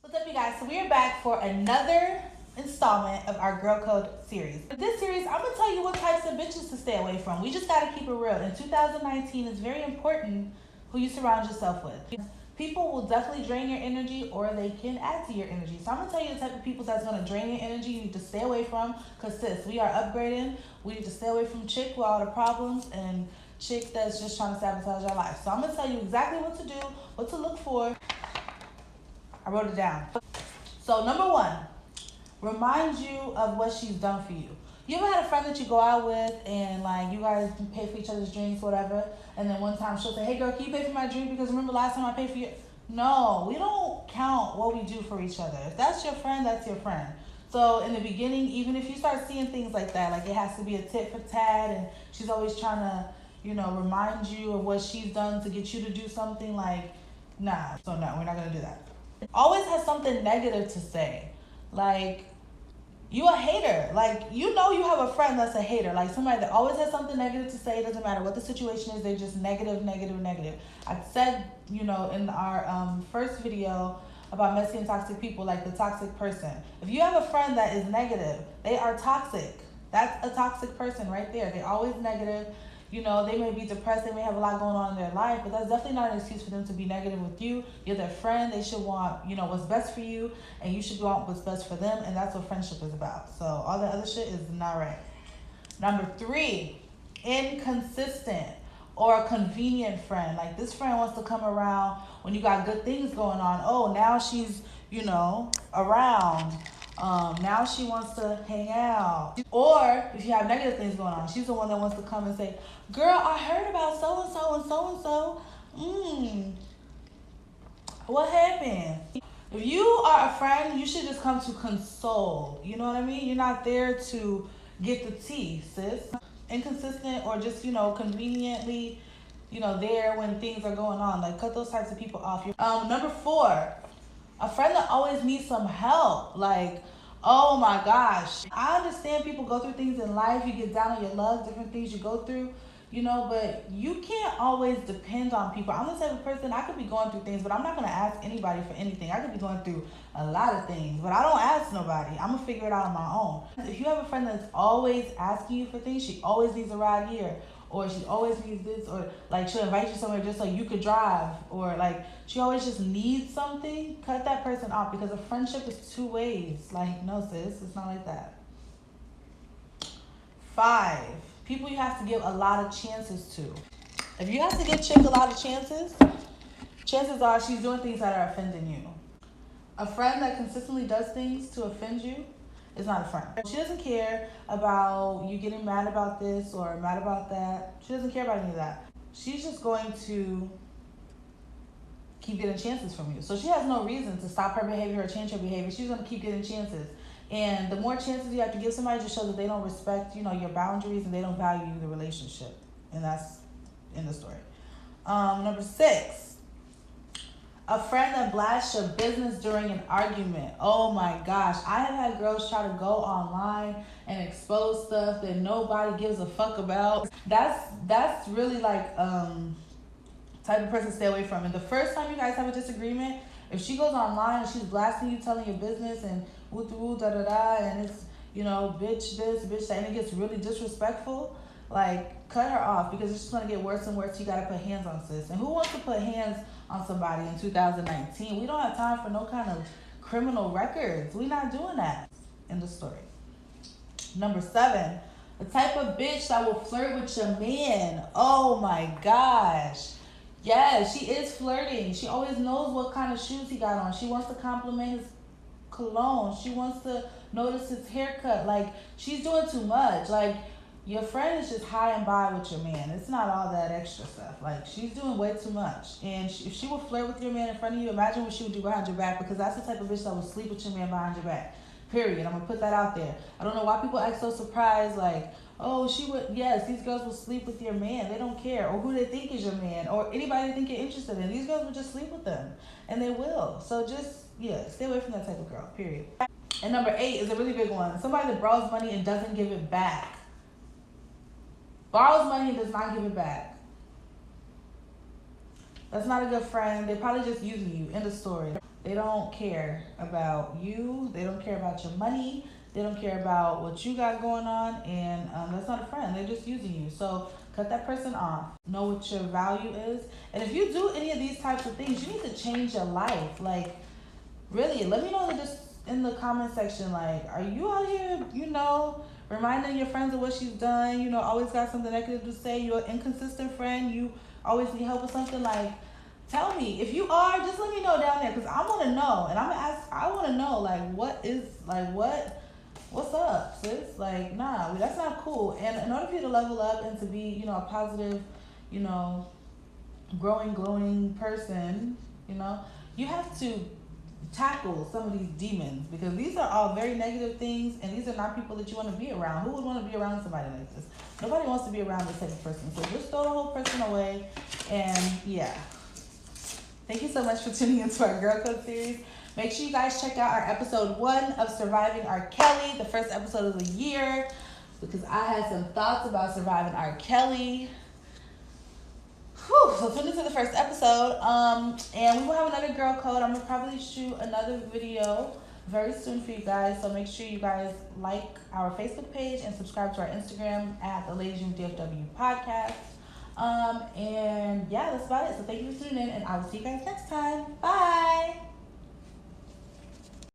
What's up, you guys? So we are back for another installment of our Girl Code series. In this series, I'm gonna tell you what types of bitches to stay away from. We just gotta keep it real. In 2019, it's very important who you surround yourself with. People will definitely drain your energy, or they can add to your energy. So I'm gonna tell you the type of people that's gonna drain your energy. You need to stay away from. Cause sis, we are upgrading. We need to stay away from chick with all the problems and chick that's just trying to sabotage our life. So I'm gonna tell you exactly what to do, what to look for. I wrote it down. So number one, remind you of what she's done for you. You ever had a friend that you go out with and like you guys pay for each other's drinks, whatever, and then one time she'll say, "Hey girl, can you pay for my drink because remember last time I paid for you?" No, we don't count what we do for each other. If that's your friend, that's your friend. So in the beginning, even if you start seeing things like that, like it has to be a tit for tat, and she's always trying to, remind you of what she's done to get you to do something, like, nah. So no, we're not gonna do that. Always has something negative to say. Like, you a hater. Like, you have a friend that's a hater. Like, somebody that always has something negative to say. It doesn't matter what the situation is. They're just negative, negative, negative. I said, in our first video about messy and toxic people, like the toxic person. If you have a friend that is negative, they are toxic. That's a toxic person right there. They're always negative. They may be depressed, they may have a lot going on in their life, but that's definitely not an excuse for them to be negative with you. You're their friend. They should want, what's best for you, and you should want what's best for them, and that's what friendship is about. So all that other shit is not right. Number three, inconsistent or a convenient friend. Like, this friend wants to come around when you got good things going on. Oh, now she's, around. Now she wants to hang out. Or if you have negative things going on, she's the one that wants to come and say, "Girl, I heard about so-and-so and so-and-so. What happened?" If you are a friend, you should just come to console. You know what I mean? You're not there to get the tea, sis. Inconsistent or just, conveniently, there when things are going on. Like, cut those types of people off. Number four, a friend that always needs some help. Like, oh my gosh, I understand people go through things in life. You get down on your luck, different things you go through, but you can't always depend on people. I'm the type of person, I could be going through things, but I'm not going to ask anybody for anything. I could be going through a lot of things, but I don't ask nobody. I'm going to figure it out on my own. If you have a friend that's always asking you for things, she always needs a ride here, or she always needs this, or like she'll invite you somewhere just so you could drive, or like she always just needs something, cut that person off, because a friendship is two ways. Like, no sis, it's not like that. 5, people you have to give a lot of chances to. If you have to give chick a lot of chances, chances are she's doing things that are offending you. A friend that consistently does things to offend you is not a friend. She doesn't care about you getting mad about this or mad about that. She doesn't care about any of that. She's just going to keep getting chances from you. So she has no reason to stop her behavior or change her behavior. She's going to keep getting chances. And the more chances you have to give somebody just shows that they don't respect, your boundaries, and they don't value the relationship. And that's in the story. Number 6, a friend that blasts your business during an argument. Oh my gosh. I have had girls try to go online and expose stuff that nobody gives a fuck about. That's really like type of person to stay away from. And the first time you guys have a disagreement, if she goes online and she's blasting you, telling your business and woo da da da, and it's, bitch this, bitch that, and it gets really disrespectful, like, cut her off, because it's just gonna get worse and worse. You gotta put hands on sis. And who wants to put hands on somebody in 2019? We don't have time for no kind of criminal records. We're not doing that. In the story. Number 7, the type of bitch that will flirt with your man. Oh my gosh. Yes, she is flirting. She always knows what kind of shoes he got on. She wants to compliment his cologne. She wants to notice his haircut. Like, she's doing too much. Like, your friend is just high and by with your man. It's not all that extra stuff. Like, she's doing way too much. And if she would flirt with your man in front of you, imagine what she would do behind your back, because that's the type of bitch that will sleep with your man behind your back. Period. I'm going to put that out there. I don't know why people act so surprised, like, oh, she would, yes, these girls will sleep with your man. They don't care. Or who they think is your man. Or anybody they think you're interested in. These girls will just sleep with them. And they will. So just, stay away from that type of girl. Period. And number 8 is a really big one. Somebody that borrows money and doesn't give it back. Borrows money and does not give it back. That's not a good friend. They're probably just using you. End of story. They don't care about you. They don't care about your money. They don't care about what you got going on. And that's not a friend. They're just using you. So cut that person off. Know what your value is. And if you do any of these types of things, you need to change your life. Like, really, let me know just in the comment section. Like, are you out here, reminding your friends of what she's done? Always got something negative to say. You're an inconsistent friend. You always need help with something. Like, tell me. If you are, just let me know down there, because I want to know. And I'm going to ask, I want to know, what's up, sis? Like, nah, that's not cool. And in order for you to level up and to be, a positive, growing, glowing person, you have to tackle some of these demons, because these are all very negative things, and these are not people that you want to be around. Who would want to be around somebody like this? Nobody wants to be around this type of person. So just throw the whole person away. And yeah, thank you so much for tuning into our Girl Code series. Make sure you guys check out our episode 1 of Surviving R. Kelly, the first episode of the year, because I had some thoughts about surviving R. Kelly. So tune into the first episode, and we will have another girl code. I'm gonna probably shoot another video very soon for you guys. So make sure you guys like our Facebook page and subscribe to our Instagram at the Ladies Room DFW podcast. And yeah, that's about it. So thank you for tuning in, and I will see you guys next time. Bye.